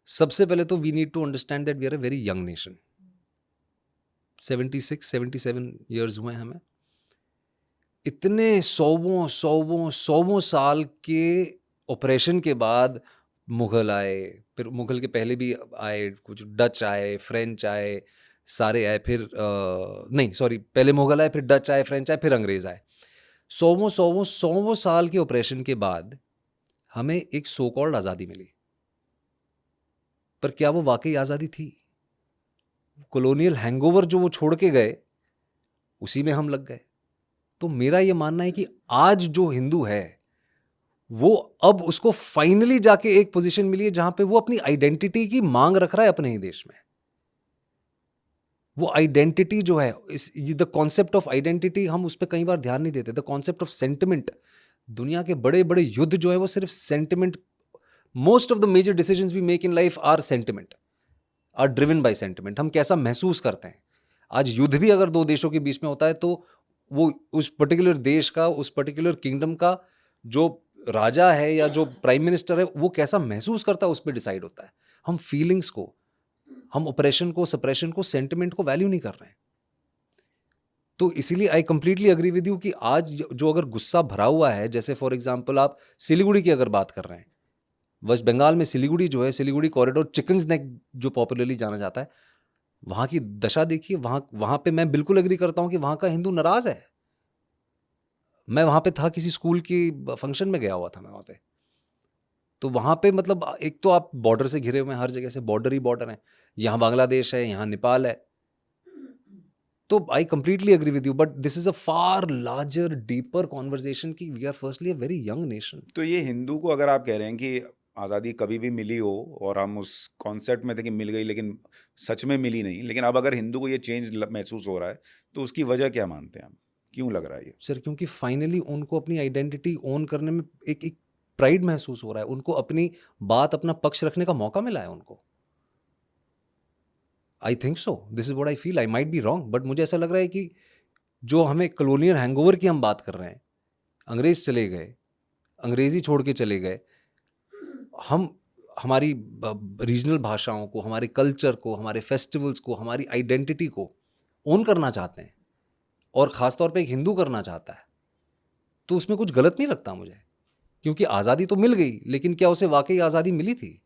सबसे पहले तो we need to understand that we are a very young nation. 76-77 years हुए हमें। इतने सौवों साल के ऑपरेशन के बाद मुग़ल आए, फिर मुग़ल के पहले भी आए, कुछ डच आए, फ्रेंच आए, सारे आए, फिर नहीं सॉरी, पहले मुग़ल आए, फिर डच आए, फ्रेंच आए, फिर अंग्रेज़ आए। सौवों साल के ऑपरेशन के बाद हमें एक सो कॉल्ड आज़ादी मिली। पर क्या वो वाक़ई आज़ादी थी? कॉलोनियल हैंगओवर जो वो छोड़ के गए, उसी में हम लग गए। तो मेरा ये मानना है कि आज जो हिंदू है, वो अब उसको फाइनली जाके एक पोजीशन मिली है जहां पे वो अपनी आइडेंटिटी की मांग रख रहा है अपने ही देश में। वो आइडेंटिटी जो है, द कॉन्सेप्ट ऑफ आइडेंटिटी, हम उस पर कई बार ध्यान नहीं देते। द कॉन्सेप्ट ऑफ सेंटिमेंट, दुनिया के बड़े बड़े युद्ध जो है वो सिर्फ sentiment, most of the major decisions we make in life are sentiment, are driven by sentiment. हम कैसा महसूस करते हैं। आज युद्ध भी अगर दो देशों के बीच में होता है तो वो उस पर्टिकुलर देश का, उस पर्टिकुलर किंगडम का जो राजा है या जो प्राइम मिनिस्टर है, वो कैसा महसूस करता है उस पर डिसाइड होता है। हम फीलिंग्स को, हम ऑपरेशन को, सप्रेशन को, सेंटिमेंट को वैल्यू नहीं कर रहे हैं। तो इसीलिए I completely agree with you कि आज जो अगर गुस्सा भरा हुआ है, जैसे फॉर एग्जांपल आप सिलीगुड़ी की अगर बात कर रहे हैं, वेस्ट बंगाल में सिलीगुड़ी जो है, सिलीगुड़ी कॉरिडोर, चिकन्स नेक जो पॉपुलरली जाना जाता है, वहां की दशा देखिए। वहां पे मैं बिल्कुल एग्री करता हूं कि वहां का हिंदू नाराज है। मैं वहां पे था, किसी स्कूल की फंक्शन में गया हुआ था मैं वहां पे। तो वहां पे मतलब एक तो आप बॉर्डर से घिरे हुए हैं, हर जगह से बॉर्डर ही बॉर्डर है। यहाँ बांग्लादेश है, यहाँ नेपाल है। तो I completely agree with you, but this is a far larger deeper conversation कि we are firstly a very young nation. तो ये हिंदू को अगर आप कह रहे हैं कि आज़ादी कभी भी मिली हो और हम उस कॉन्सेप्ट में थे कि मिल गई, लेकिन सच में मिली नहीं, लेकिन अब अगर हिंदू को ये चेंज महसूस हो रहा है तो उसकी वजह क्या मानते हैं आप? क्यों लग रहा है ये? सर, क्योंकि फाइनली उनको अपनी आइडेंटिटी ओन करने में एक प्राइड महसूस हो रहा है। उनको अपनी बात, अपना पक्ष रखने का मौका मिला है उनको। I think so, this is what I feel. I might be wrong, but मुझे ऐसा लग रहा है कि जो हमें कॉलोनियल हैंगओवर की हम बात कर रहे हैं, अंग्रेज चले गए, अंग्रेजी छोड़ के चले गए, हम हमारी रीजनल भाषाओं को, हमारे कल्चर को, हमारे फेस्टिवल्स को, हमारी आइडेंटिटी को ओन करना चाहते हैं, और ख़ासतौर पे एक हिंदू करना चाहता है, तो उसमें कुछ गलत नहीं लगता मुझे। क्योंकि आज़ादी तो मिल गई, लेकिन क्या उसे वाकई आज़ादी मिली थी?